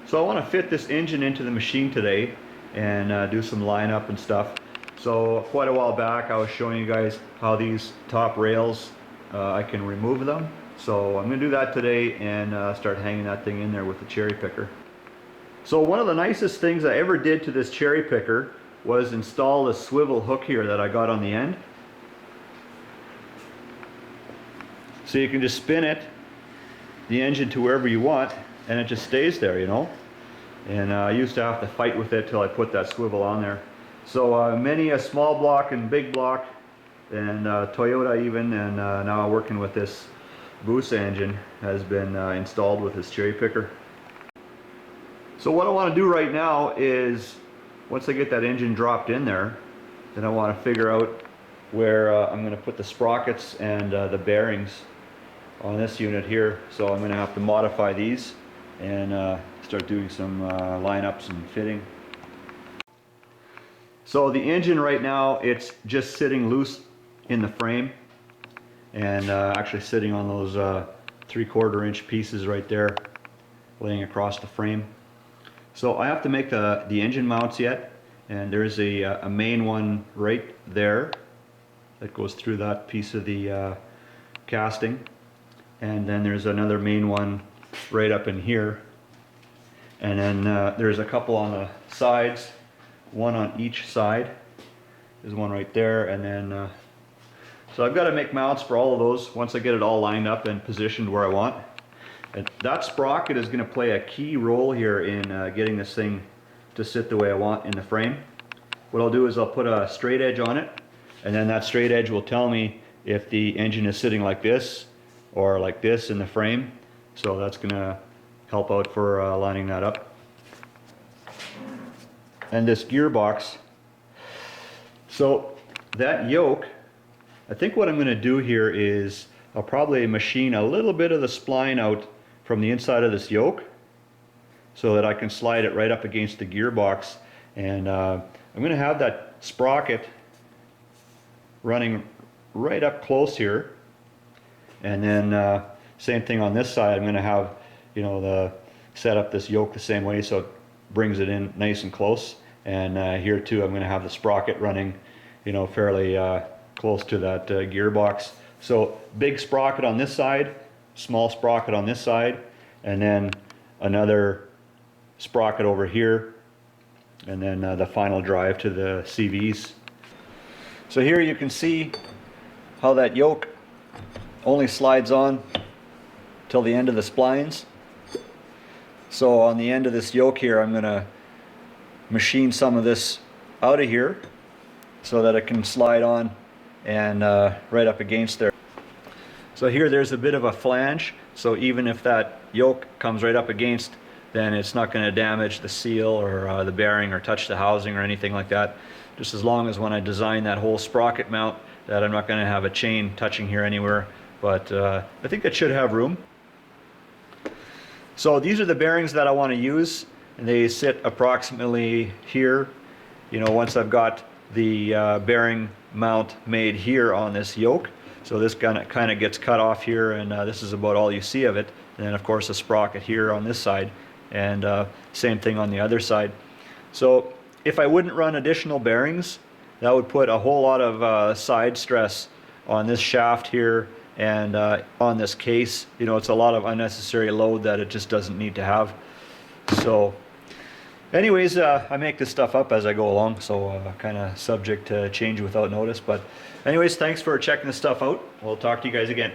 So I want to fit this engine into the machine today and do some lineup and stuff. So quite a while back I was showing you guys how these top rails, I can remove them. So I'm going to do that today and start hanging that thing in there with the cherry picker. So one of the nicest things I ever did to this cherry picker was install the swivel hook here that I got on the end. So you can just spin it, the engine, to wherever you want, and it just stays there, you know. And I used to have to fight with it till I put that swivel on there. So many a small block and big block, and Toyota even, and now working with this Busa engine has been installed with this cherry picker. So what I want to do right now is, once I get that engine dropped in there, then I want to figure out where I'm going to put the sprockets and the bearings on this unit here. So I'm going to have to modify these and start doing some lineups and fitting. So the engine right now, it's just sitting loose in the frame and actually sitting on those 3/4 inch pieces right there laying across the frame. So I have to make the engine mounts yet, and there's a main one right there that goes through that piece of the casting, and then there's another main one right up in here, and then there's a couple on the sides, one on each side. There's one right there, and then so I've got to make mounts for all of those once I get it all lined up and positioned where I want. And that sprocket is going to play a key role here in getting this thing to sit the way I want in the frame. What I'll do is I'll put a straight edge on it, and then that straight edge will tell me if the engine is sitting like this or like this in the frame. So that's going to help out for lining that up. And this gearbox, so that yoke, I think what I'm going to do here is I'll probably machine a little bit of the spline out from the inside of this yoke so that I can slide it right up against the gearbox, and I'm going to have that sprocket running right up close here, and then same thing on this side. I'm going to have, you know, set up this yoke the same way so it brings it in nice and close, and here too I'm going to have the sprocket running, you know, fairly close to that gearbox. So big sprocket on this side, small sprocket on this side, and then another sprocket over here, and then the final drive to the CVs. So here you can see how that yoke only slides on till the end of the splines. So on the end of this yoke here, I'm going to machine some of this out of here so that it can slide on and right up against there. So here there's a bit of a flange, so even if that yoke comes right up against, then it's not going to damage the seal or the bearing or touch the housing or anything like that. Just as long as when I design that whole sprocket mount that I'm not going to have a chain touching here anywhere, but I think it should have room. So these are the bearings that I want to use, and they sit approximately here. You know, once I've got the bearing mount made here on this yoke. So this kind of gets cut off here, and this is about all you see of it. And then of course a sprocket here on this side, and same thing on the other side. So if I wouldn't run additional bearings, that would put a whole lot of side stress on this shaft here and on this case. You know, it's a lot of unnecessary load that it just doesn't need to have. So anyways, I make this stuff up as I go along, so kind of subject to change without notice. But anyways, thanks for checking this stuff out. We'll talk to you guys again.